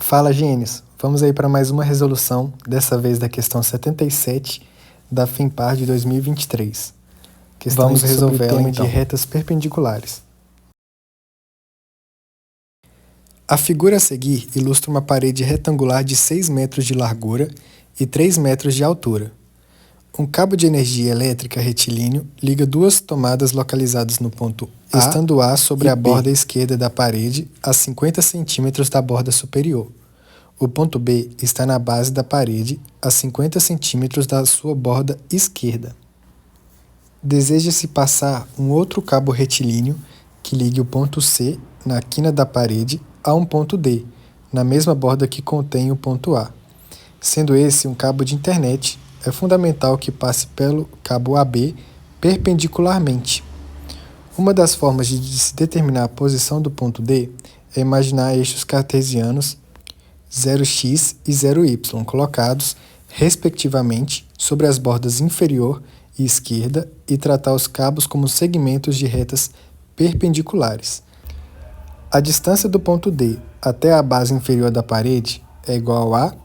Fala, gênios! Vamos aí para mais uma resolução, dessa vez da questão 77 da FINPAR de 2023. Vamos resolver ela então. De retas perpendiculares. A figura a seguir ilustra uma parede retangular de 6 metros de largura e 3 metros de altura. Um cabo de energia elétrica retilíneo liga duas tomadas localizadas no ponto A, estando A sobre a borda esquerda da parede a 50 centímetros da borda superior. O ponto B está na base da parede a 50 centímetros da sua borda esquerda. Deseja-se passar um outro cabo retilíneo que ligue o ponto C na quina da parede a um ponto D, na mesma borda que contém o ponto A. Sendo esse um cabo de internet, é fundamental que passe pelo cabo AB perpendicularmente. Uma das formas de se determinar a posição do ponto D é imaginar eixos cartesianos 0x e 0y colocados, respectivamente, sobre as bordas inferior e esquerda e tratar os cabos como segmentos de retas perpendiculares. A distância do ponto D até a base inferior da parede é igual a...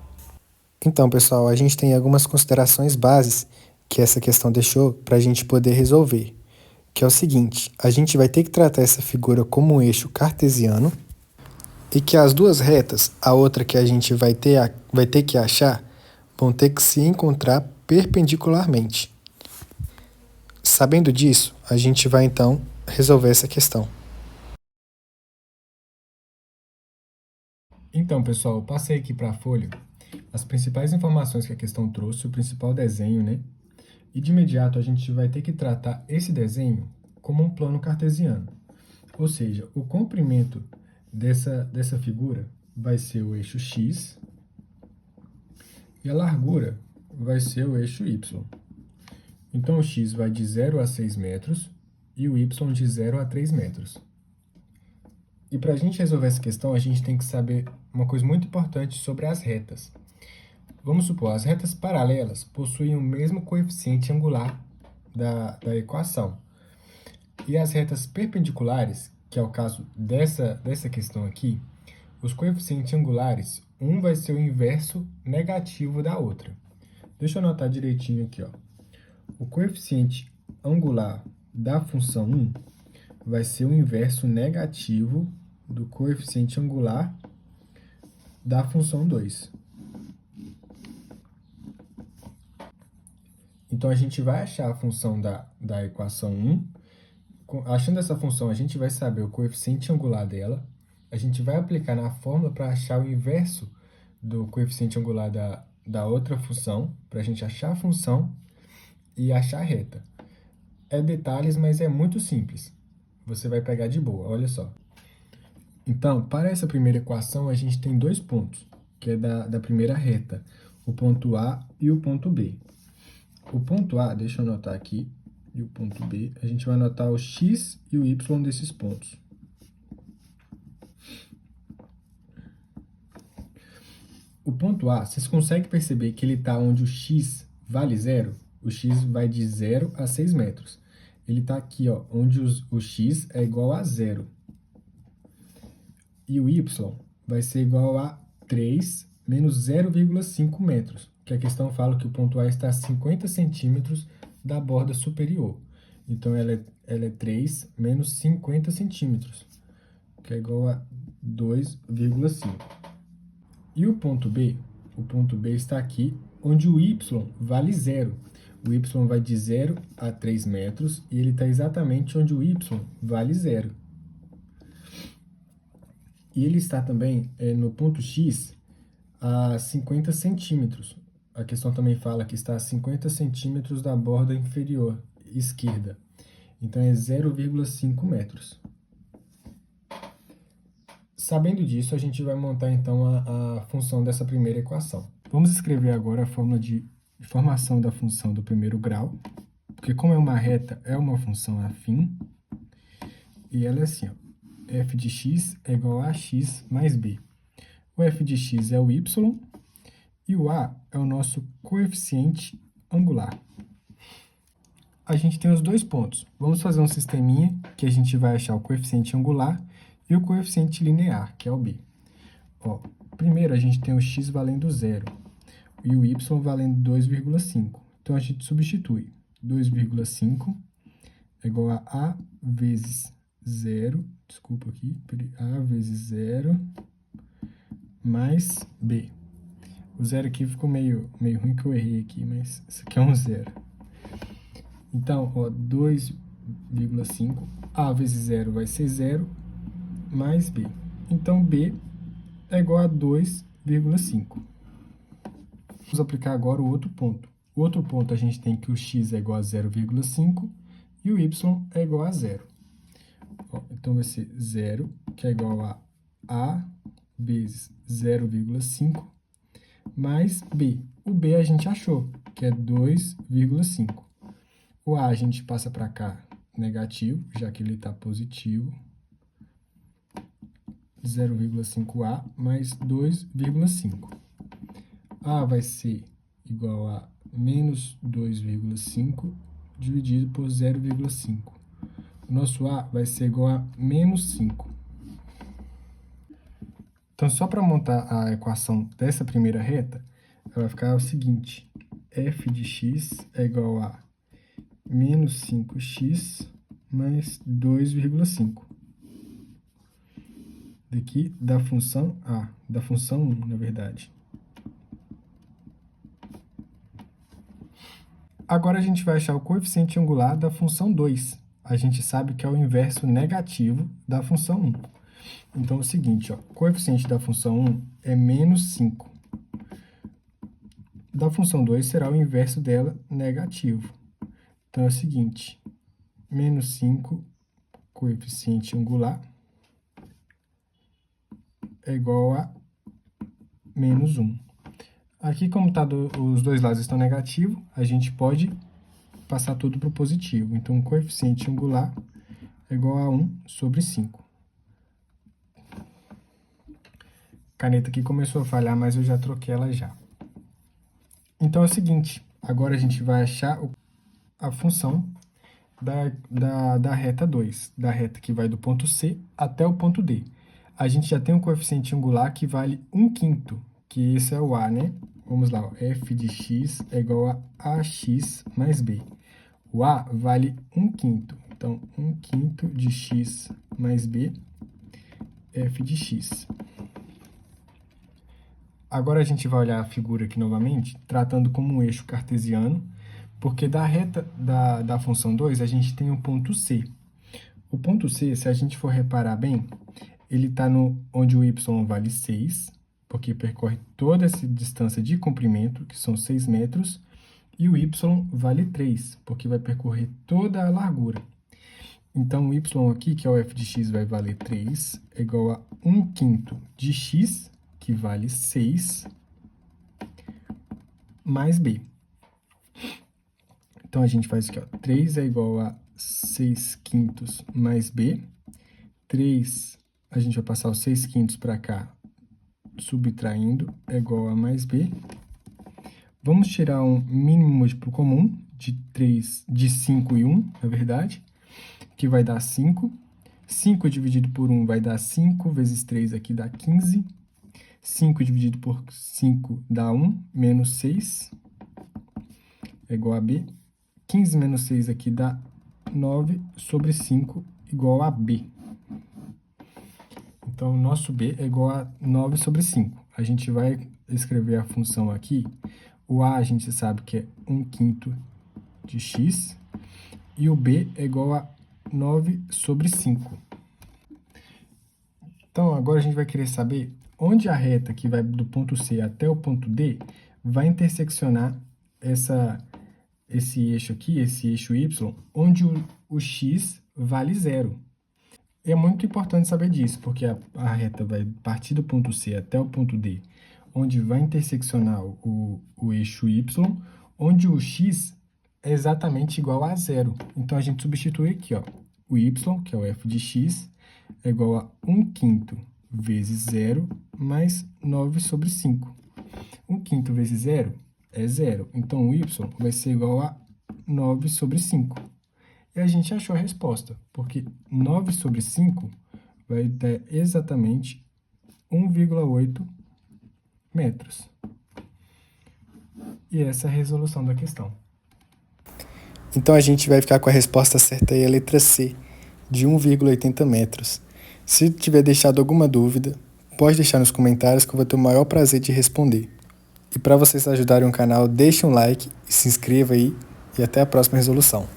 Então, pessoal, a gente tem algumas considerações bases que essa questão deixou para a gente poder resolver, que é o seguinte: a gente vai ter que tratar essa figura como um eixo cartesiano e que as duas retas, a outra que a gente vai ter que achar, vão ter que se encontrar perpendicularmente. Sabendo disso, a gente vai então resolver essa questão. Então, pessoal, eu passei aqui para a folha as principais informações que a questão trouxe, o principal desenho, né? E de imediato a gente vai ter que tratar esse desenho como um plano cartesiano. Ou seja, o comprimento dessa figura vai ser o eixo x e a largura vai ser o eixo y. Então, o x vai de 0 a 6 metros e o y de 0 a 3 metros. E para a gente resolver essa questão, a gente tem que saber uma coisa muito importante sobre as retas. Vamos supor, as retas paralelas possuem o mesmo coeficiente angular da equação. E as retas perpendiculares, que é o caso dessa questão aqui, os coeficientes angulares, um vai ser o inverso negativo da outra. Deixa eu anotar direitinho aqui, ó. O coeficiente angular da função 1 vai ser o inverso negativo do coeficiente angular da função 2. Então, a gente vai achar a função da equação 1. Achando essa função, a gente vai saber o coeficiente angular dela. A gente vai aplicar na fórmula para achar o inverso do coeficiente angular da outra função, para a gente achar a função e achar a reta. É detalhes, mas é muito simples. Você vai pegar de boa, olha só. Então, para essa primeira equação, a gente tem dois pontos, que é da primeira reta, o ponto A e o ponto B. O ponto A, deixa eu anotar aqui, e o ponto B, a gente vai anotar o x e o y desses pontos. O ponto A, vocês conseguem perceber que ele está onde o x vale 0? O x vai de 0 a 6 metros. Ele está aqui, ó, onde o x é igual a 0. E o y vai ser igual a 3 menos 0,5 metros, que a questão fala que o ponto A está a 50 centímetros da borda superior. Então, ela é 3 menos 50 centímetros, que é igual a 2,5. E o ponto B? O ponto B está aqui, onde o y vale 0. O y vai de 0 a 3 metros e ele está exatamente onde o y vale 0. E ele está também no ponto X a 50 centímetros. A questão também fala que está a 50 centímetros da borda inferior esquerda. Então, é 0,5 metros. Sabendo disso, a gente vai montar, então, a função dessa primeira equação. Vamos escrever agora a fórmula de formação da função do primeiro grau, porque como é uma reta, é uma função afim, e ela é assim, ó, f de x é igual a x mais b. O f de x é o y, e o a é o nosso coeficiente angular. A gente tem os dois pontos. Vamos fazer um sisteminha que a gente vai achar o coeficiente angular e o coeficiente linear, que é o b. Ó, Primeiro, a gente tem o x valendo 0 e o y valendo 2,5. Então, a gente substitui. 2,5 é igual a vezes 0, desculpa aqui, a vezes 0 mais b. O zero aqui ficou meio ruim que eu errei aqui, mas isso aqui é um zero. Então, ó, 2,5, a vezes 0 vai ser 0, mais b. Então, b é igual a 2,5. Vamos aplicar agora o outro ponto. O outro ponto a gente tem que o x é igual a 0,5 e o y é igual a 0. Ó, então, vai ser 0, que é igual a vezes 0,5, mais b. O b a gente achou, que é 2,5. O a gente passa para cá negativo, já que ele está positivo. 0,5a mais 2,5. A vai ser igual a menos 2,5 dividido por 0,5. O nosso a vai ser igual a menos 5. Então, só para montar a equação dessa primeira reta, ela vai ficar o seguinte: f de x é igual a menos 5x mais 2,5. Daqui da função a, da função 1, na verdade. Agora a gente vai achar o coeficiente angular da função 2. A gente sabe que é o inverso negativo da função 1. Então, é o seguinte, ó, o coeficiente da função 1 é menos 5. Da função 2 será o inverso dela, negativo. Então, é o seguinte, menos 5, coeficiente angular, é igual a menos 1. Aqui, como os dois lados estão negativos, a gente pode passar tudo para o positivo. Então, o coeficiente angular é igual a 1 sobre 5. A caneta aqui começou a falhar, mas eu já troquei ela já. Então, é o seguinte, agora a gente vai achar a função da reta 2, da reta que vai do ponto C até o ponto D. A gente já tem um coeficiente angular que vale 1/5, que esse é o a, né? Vamos lá, ó, f de x é igual a ax mais b. O a vale 1/5, então 1/5 de x mais b, f de x. Agora a gente vai olhar a figura aqui novamente, tratando como um eixo cartesiano, porque da reta da função 2 a gente tem o ponto C. O ponto C, se a gente for reparar bem, ele está onde o y vale 6, porque percorre toda essa distância de comprimento, que são 6 metros, e o y vale 3, porque vai percorrer toda a largura. Então, o y aqui, que é o f de x, vai valer 3, é igual a 1/5 de x, que vale 6, mais b. Então, a gente faz aqui, ó, 3 é igual a 6/5 mais b. 3, a gente vai passar os 6/5 para cá, subtraindo, é igual a mais b. Vamos tirar um mínimo múltiplo comum de 5 e 1, na verdade, que vai dar 5. 5 dividido por 1 vai dar 5, vezes 3 aqui dá 15. 5 dividido por 5 dá 1, menos 6, é igual a b. 15 menos 6 aqui dá 9 sobre 5, igual a b. Então, o nosso b é igual a 9 sobre 5. A gente vai escrever a função aqui. O a gente sabe que é 1/5 de x. E o b é igual a 9 sobre 5. Então, agora a gente vai querer saber onde a reta que vai do ponto C até o ponto D vai interseccionar esse eixo aqui, esse eixo y, onde o x vale 0. É muito importante saber disso, porque a reta vai partir do ponto C até o ponto D, onde vai interseccionar o eixo y, onde o x é exatamente igual a 0. Então, a gente substitui aqui, ó, o y, que é o f de x, é igual a 1/5 vezes 0 mais 9 sobre 5. 1/5 vezes 0 é 0. Então, o y vai ser igual a 9 sobre 5. E a gente achou a resposta, porque 9 sobre 5 vai dar exatamente 1,8 metros. E essa é a resolução da questão. Então a gente vai ficar com a resposta certa aí, a letra C, de 1,80 metros. Se tiver deixado alguma dúvida, pode deixar nos comentários que eu vou ter o maior prazer de responder. E para vocês ajudarem o canal, deixe um like e se inscreva aí, e até a próxima resolução.